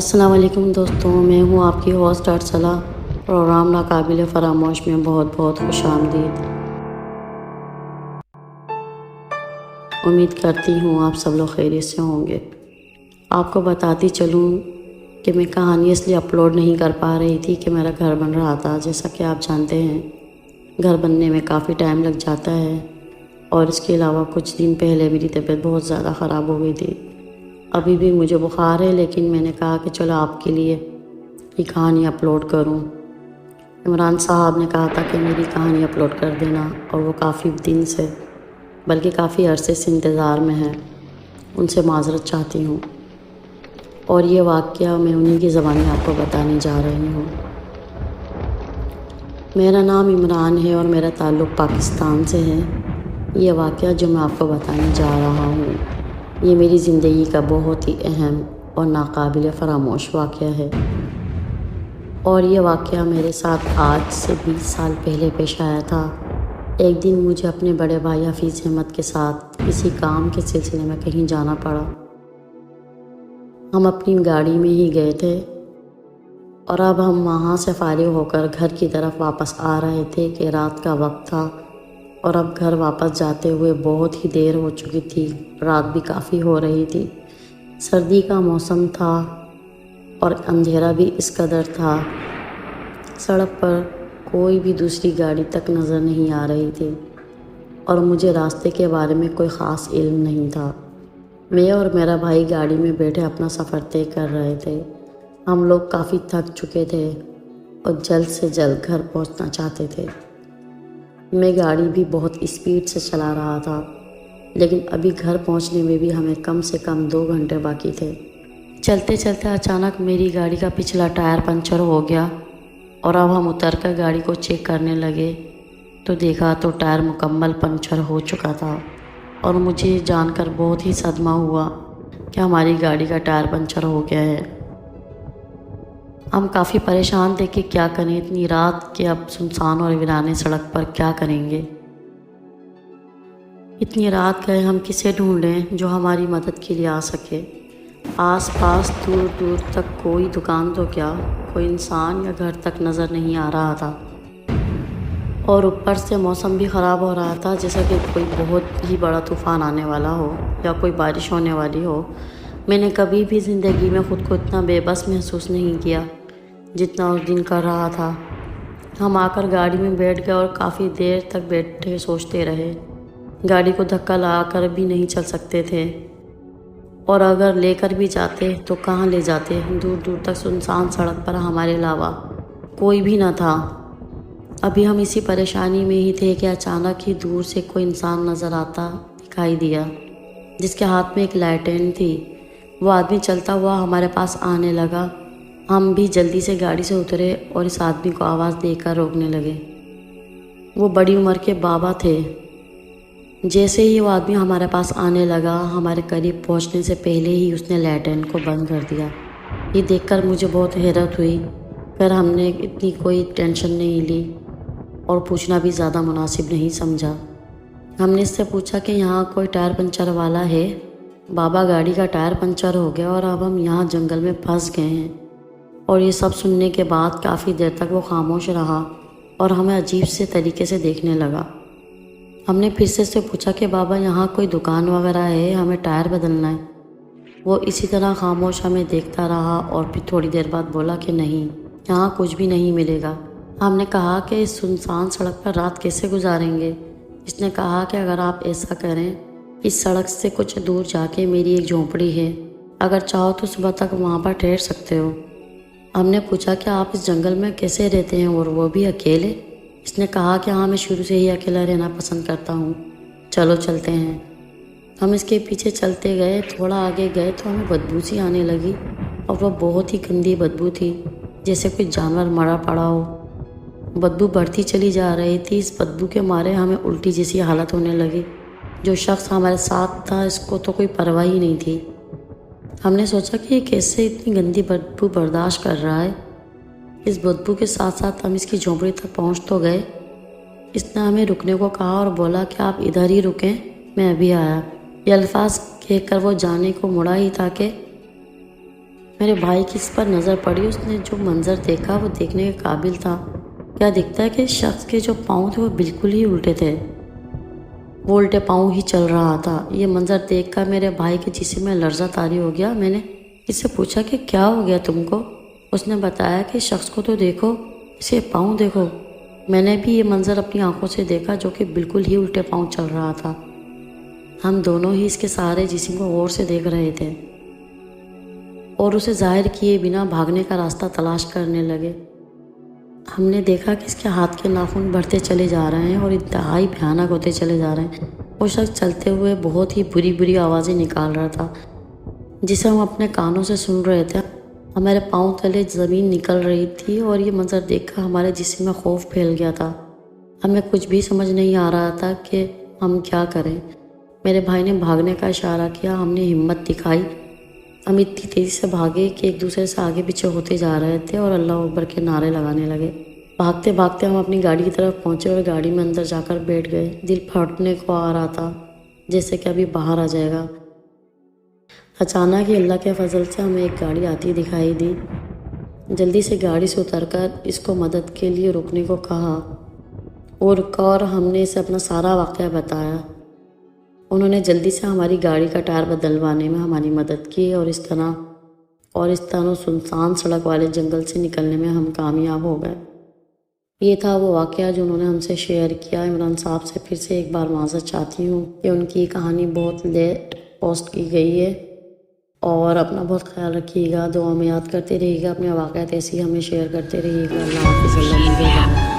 السلام علیکم دوستوں، میں ہوں آپ کی ہوسٹ ارسلہ۔ پروگرام ناقابل فراموش میں بہت بہت خوش آمدید۔ امید کرتی ہوں آپ سب لوگ خیریت سے ہوں گے۔ آپ کو بتاتی چلوں کہ میں کہانی اس لیے اپلوڈ نہیں کر پا رہی تھی کہ میرا گھر بن رہا تھا۔ جیسا کہ آپ جانتے ہیں گھر بننے میں کافی ٹائم لگ جاتا ہے، اور اس کے علاوہ کچھ دن پہلے میری طبیعت بہت زیادہ خراب ہو گئی تھی۔ ابھی بھی مجھے بخار ہے، لیکن میں نے کہا کہ چلو آپ کے لیے یہ کہانی اپلوڈ کروں۔ عمران صاحب نے کہا تھا کہ میری کہانی اپلوڈ کر دینا، اور وہ کافی دن سے بلکہ کافی عرصے سے انتظار میں ہے۔ ان سے معذرت چاہتی ہوں، اور یہ واقعہ میں انہی کی زبانی آپ کو بتانے جا رہی ہوں۔ میرا نام عمران ہے اور میرا تعلق پاکستان سے ہے۔ یہ واقعہ جو میں آپ کو بتانے جا رہا ہوں، یہ میری زندگی کا بہت ہی اہم اور ناقابل فراموش واقعہ ہے، اور یہ واقعہ میرے ساتھ آج سے 20 سال پہلے پیش آیا تھا۔ ایک دن مجھے اپنے بڑے بھائی حفیظ احمد کے ساتھ کسی کام کے سلسلے میں کہیں جانا پڑا۔ ہم اپنی گاڑی میں ہی گئے تھے، اور اب ہم وہاں سے فارغ ہو کر گھر کی طرف واپس آ رہے تھے کہ رات کا وقت تھا، اور اب گھر واپس جاتے ہوئے بہت ہی دیر ہو چکی تھی۔ رات بھی کافی ہو رہی تھی، سردی کا موسم تھا، اور اندھیرا بھی اس قدر تھا۔ سڑک پر کوئی بھی دوسری گاڑی تک نظر نہیں آ رہی تھی، اور مجھے راستے کے بارے میں کوئی خاص علم نہیں تھا۔ میں اور میرا بھائی گاڑی میں بیٹھے اپنا سفر طے کر رہے تھے۔ ہم لوگ کافی تھک چکے تھے اور جلد سے جلد گھر پہنچنا چاہتے تھے۔ میں گاڑی بھی بہت اسپیڈ سے چلا رہا تھا، لیکن ابھی گھر پہنچنے میں بھی ہمیں کم سے کم 2 گھنٹے باقی تھے۔ چلتے چلتے اچانک میری گاڑی کا پچھلا ٹائر پنچر ہو گیا، اور اب ہم اتر کر گاڑی کو چیک کرنے لگے تو دیکھا تو ٹائر مکمل پنچر ہو چکا تھا، اور مجھے جان کر بہت ہی صدمہ ہوا کہ ہماری گاڑی کا ٹائر پنچر ہو گیا ہے۔ ہم کافی پریشان تھے کہ کیا کریں اتنی رات کے، اب سنسان اور ویرانے سڑک پر کیا کریں گے۔ اتنی رات گئے ہم کسے ڈھونڈیں جو ہماری مدد کے لیے آ سکے۔ آس پاس دور دور تک کوئی دکان تو کیا، کوئی انسان یا گھر تک نظر نہیں آ رہا تھا، اور اوپر سے موسم بھی خراب ہو رہا تھا، جیسا کہ کوئی بہت ہی بڑا طوفان آنے والا ہو یا کوئی بارش ہونے والی ہو۔ میں نے کبھی بھی زندگی میں خود کو اتنا بے بس محسوس نہیں کیا جتنا اس دن کر رہا تھا۔ ہم آ کر گاڑی میں بیٹھ گئے اور کافی دیر تک بیٹھے سوچتے رہے۔ گاڑی کو دھکا لگا کر بھی نہیں چل سکتے تھے، اور اگر لے کر بھی جاتے تو کہاں لے جاتے؟ دور دور تک سنسان سڑک پر ہمارے علاوہ کوئی بھی نہ تھا۔ ابھی ہم اسی پریشانی میں ہی تھے کہ اچانک ہی دور سے کوئی انسان نظر آتا دکھائی دیا، جس کے ہاتھ میں ایک لالٹین تھی۔ وہ آدمی چلتا ہوا ہمارے پاس آنے لگا۔ ہم بھی جلدی سے گاڑی سے اترے اور اس آدمی کو آواز دے کر روکنے لگے۔ وہ بڑی عمر کے بابا تھے۔ جیسے ہی وہ آدمی ہمارے پاس آنے لگا، ہمارے قریب پہنچنے سے پہلے ہی اس نے لالٹین کو بند کر دیا۔ یہ دیکھ کر مجھے بہت حیرت ہوئی، پھر ہم نے اتنی کوئی ٹینشن نہیں لی اور پوچھنا بھی زیادہ مناسب نہیں سمجھا۔ ہم نے اس سے پوچھا کہ یہاں کوئی ٹائر پنچر والا ہے؟ بابا گاڑی کا ٹائر پنچر ہو گیا اور اب ہم یہاں جنگل میں پھنس گئے ہیں۔ اور یہ سب سننے کے بعد کافی دیر تک وہ خاموش رہا اور ہمیں عجیب سے طریقے سے دیکھنے لگا۔ ہم نے پھر سے اس سے پوچھا کہ بابا یہاں کوئی دکان وغیرہ ہے؟ ہمیں ٹائر بدلنا ہے۔ وہ اسی طرح خاموش ہمیں دیکھتا رہا، اور پھر تھوڑی دیر بعد بولا کہ نہیں، یہاں کچھ بھی نہیں ملے گا۔ ہم نے کہا کہ اس سنسان سڑک پر رات کیسے گزاریں گے؟ اس نے کہا کہ اگر آپ ایسا کریں، اس سڑک سے کچھ دور جا کے میری ایک جھونپڑی ہے، اگر چاہو تو صبح تک وہاں پر ٹھہر سکتے ہو۔ ہم نے پوچھا کہ آپ اس جنگل میں کیسے رہتے ہیں، اور وہ بھی اکیلے؟ اس نے کہا کہ ہاں، میں شروع سے ہی اکیلا رہنا پسند کرتا ہوں، چلو چلتے ہیں۔ ہم اس کے پیچھے چلتے گئے۔ تھوڑا آگے گئے تو ہمیں بدبو سی آنے لگی، اور وہ بہت ہی گندی بدبو تھی، جیسے کوئی جانور مرا پڑا ہو۔ بدبو بڑھتی چلی جا رہی تھی۔ اس بدبو کے مارے ہمیں الٹی جیسی حالت ہونے لگی۔ جو شخص ہمارے ساتھ تھا اس کو تو کوئی پرواہ ہی نہیں تھی۔ ہم نے سوچا کہ یہ کیسے اتنی گندی بدبو برداشت کر رہا ہے۔ اس بدبو کے ساتھ ساتھ ہم اس کی جھونپڑی تک پہنچ تو گئے۔ اس نے ہمیں رکنے کو کہا اور بولا کہ آپ ادھر ہی رکیں، میں ابھی آیا۔ یہ الفاظ کہہ کر وہ جانے کو مڑا ہی تھا کہ میرے بھائی کی اس پر نظر پڑی، اس نے جو منظر دیکھا وہ دیکھنے کے قابل تھا۔ کیا دکھتا ہے کہ شخص کے جو پاؤں تھے وہ بالکل ہی الٹے تھے، وہ الٹے پاؤں ہی چل رہا تھا۔ یہ منظر دیکھ کر میرے بھائی کے جسم میں لرزہ طاری ہو گیا۔ میں نے اس سے پوچھا کہ کیا ہو گیا تم کو؟ اس نے بتایا کہ شخص کو تو دیکھو، اسے پاؤں دیکھو۔ میں نے بھی یہ منظر اپنی آنکھوں سے دیکھا، جو کہ بالکل ہی الٹے پاؤں چل رہا تھا۔ ہم دونوں ہی اس کے سارے جسم کو غور سے دیکھ رہے تھے اور اسے ظاہر کیے بنا بھاگنے کا راستہ تلاش کرنے لگے۔ ہم نے دیکھا کہ اس کے ہاتھ کے ناخن بڑھتے چلے جا رہے ہیں اور انتہائی بھیانک ہوتے چلے جا رہے ہیں۔ وہ شخص چلتے ہوئے بہت ہی بری بری آوازیں نکال رہا تھا، جسے ہم اپنے کانوں سے سن رہے تھے۔ ہمارے پاؤں تلے زمین نکل رہی تھی اور یہ منظر دیکھ کر ہمارے جسم میں خوف پھیل گیا تھا۔ ہمیں کچھ بھی سمجھ نہیں آ رہا تھا کہ ہم کیا کریں۔ میرے بھائی نے بھاگنے کا اشارہ کیا، ہم نے ہمت دکھائی۔ ہم اتنی تیزی سے بھاگے کہ ایک دوسرے سے آگے پیچھے ہوتے جا رہے تھے اور اللہ اکبر کے نعرے لگانے لگے۔ بھاگتے بھاگتے ہم اپنی گاڑی کی طرف پہنچے اور گاڑی میں اندر جا کر بیٹھ گئے۔ دل پھٹنے کو آ رہا تھا، جیسے کہ ابھی باہر آ جائے گا۔ اچانک ہی اللہ کے فضل سے ہمیں ایک گاڑی آتی دکھائی دی۔ جلدی سے گاڑی سے اتر کر اس کو مدد کے لیے رکنے کو کہا۔ وہ رکا اور ہم نے اسے اپنا سارا واقعہ بتایا۔ انہوں نے جلدی سے ہماری گاڑی کا ٹائر بدلوانے میں ہماری مدد کی اور اس طرح سنسان سڑک والے جنگل سے نکلنے میں ہم کامیاب ہو گئے۔ یہ تھا وہ واقعہ جو انہوں نے ہم سے شیئر کیا۔ عمران صاحب سے پھر سے ایک بار معذرت چاہتی ہوں کہ ان کی کہانی بہت لیٹ پوسٹ کی گئی ہے، اور اپنا بہت خیال رکھیے گا، دعا میں یاد کرتے رہیے گا، اپنے واقعات ایسے ہی ہمیں شیئر کرتے رہیے گا۔ اللہ حافظ، اللہ نگہبان۔